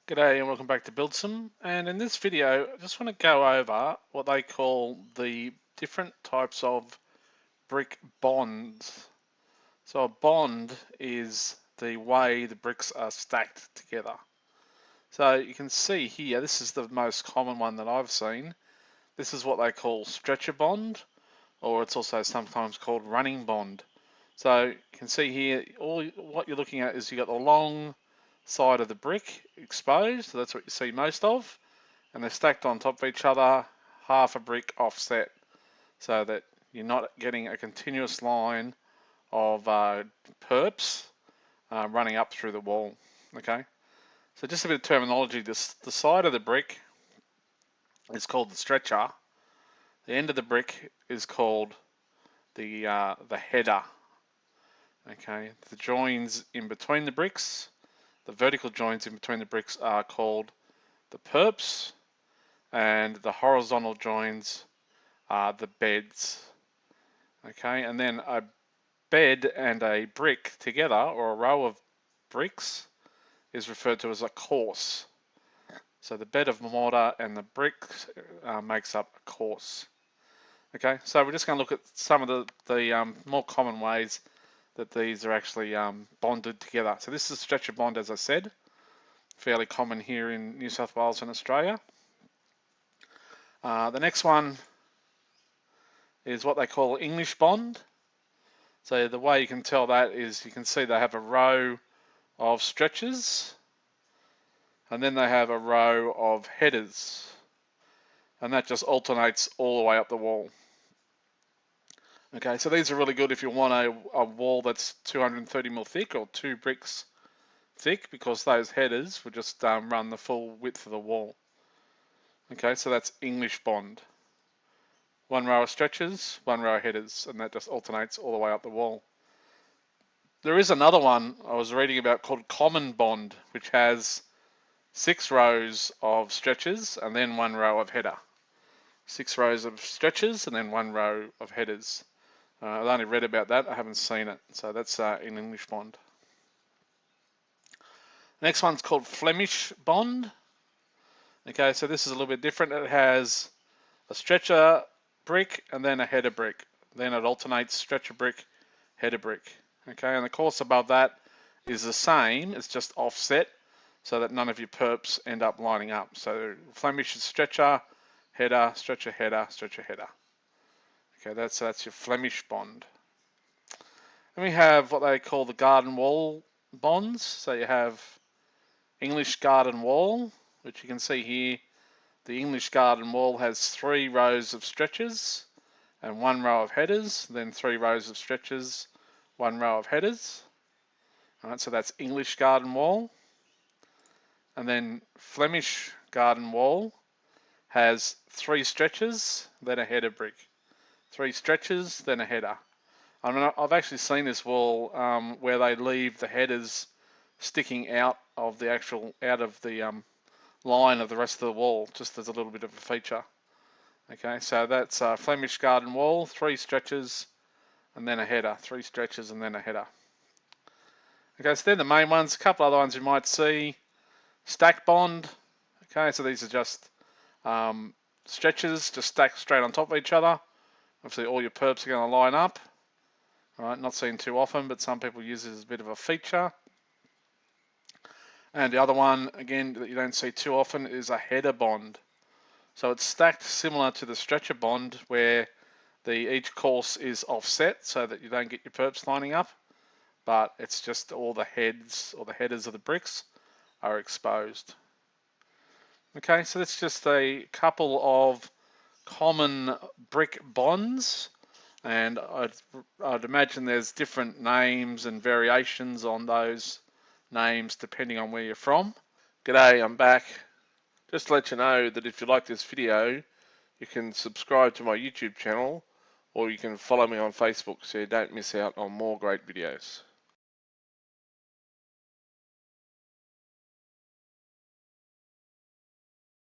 G'day and welcome back to Buildsum, and in this video I just want to go over what they call the different types of brick bonds. So a bond is the way the bricks are stacked together. So you can see here, this is the most common one that I've seen. This is what they call stretcher bond, or it's also sometimes called running bond. So you can see here, what you're looking at is you got the long side of the brick exposed, so that's what you see most of, and they're stacked on top of each other, half a brick offset, so that you're not getting a continuous line of perps running up through the wall. Okay, so just a bit of terminology. The side of the brick is called the stretcher. The end of the brick is called the header. Okay, the joins in between the bricks, the vertical joins in between the bricks are called the perps, and the horizontal joins are the beds. Okay, and then a bed and a brick together, or a row of bricks, is referred to as a course. So the bed of mortar and the bricks makes up a course. Okay, so we're just going to look at some of the more common ways that these are actually bonded together. So this is stretcher bond, as I said, fairly common here in New South Wales and Australia. The next one is what they call English bond. So the way you can tell that is you can see they have a row of stretchers, and then they have a row of headers, and that just alternates all the way up the wall. Okay, so these are really good if you want a wall that's 230mm thick or 2 bricks thick, because those headers will just run the full width of the wall. Okay, so that's English bond. One row of stretchers, one row of headers, and that just alternates all the way up the wall. There is another one I was reading about called common bond, which has 6 rows of stretchers and then 1 row of header. 6 rows of stretchers and then 1 row of headers. I've only read about that, I haven't seen it. So that's in English bond. Next one's called Flemish bond. Okay, so this is a little bit different. It has a stretcher brick and then a header brick. Then it alternates stretcher brick, header brick. Okay, and the course above that is the same, it's just offset so that none of your perps end up lining up. So Flemish is stretcher, header, stretcher, header, stretcher, header. Okay, that's your Flemish bond. Then we have what they call the garden wall bonds. So you have English garden wall, which you can see here. The English garden wall has 3 rows of stretchers and 1 row of headers, then 3 rows of stretchers, 1 row of headers. All right, so that's English garden wall. And then Flemish garden wall has 3 stretchers, then a header brick. 3 stretchers, then a header. I mean, I've actually seen this wall where they leave the headers sticking out of the line of the rest of the wall, just as a little bit of a feature. Okay, so that's Flemish garden wall, 3 stretchers and then a header, 3 stretchers and then a header. Okay, so they're the main ones. A couple other ones you might see. Stack bond. Okay, so these are just stretchers just stacked straight on top of each other. Obviously all your perps are going to line up. All right, not seen too often, but some people use it as a bit of a feature. And the other one, again, that you don't see too often is a header bond. So it's stacked similar to the stretcher bond, where each course is offset so that you don't get your perps lining up, but it's just all the heads or the headers of the bricks are exposed. Okay, so that's just a couple of common brick bonds, and I'd imagine there's different names and variations on those names depending on where you're from. G'day, I'm back. Just to let you know that if you like this video, you can subscribe to my YouTube channel, or you can follow me on Facebook so you don't miss out on more great videos.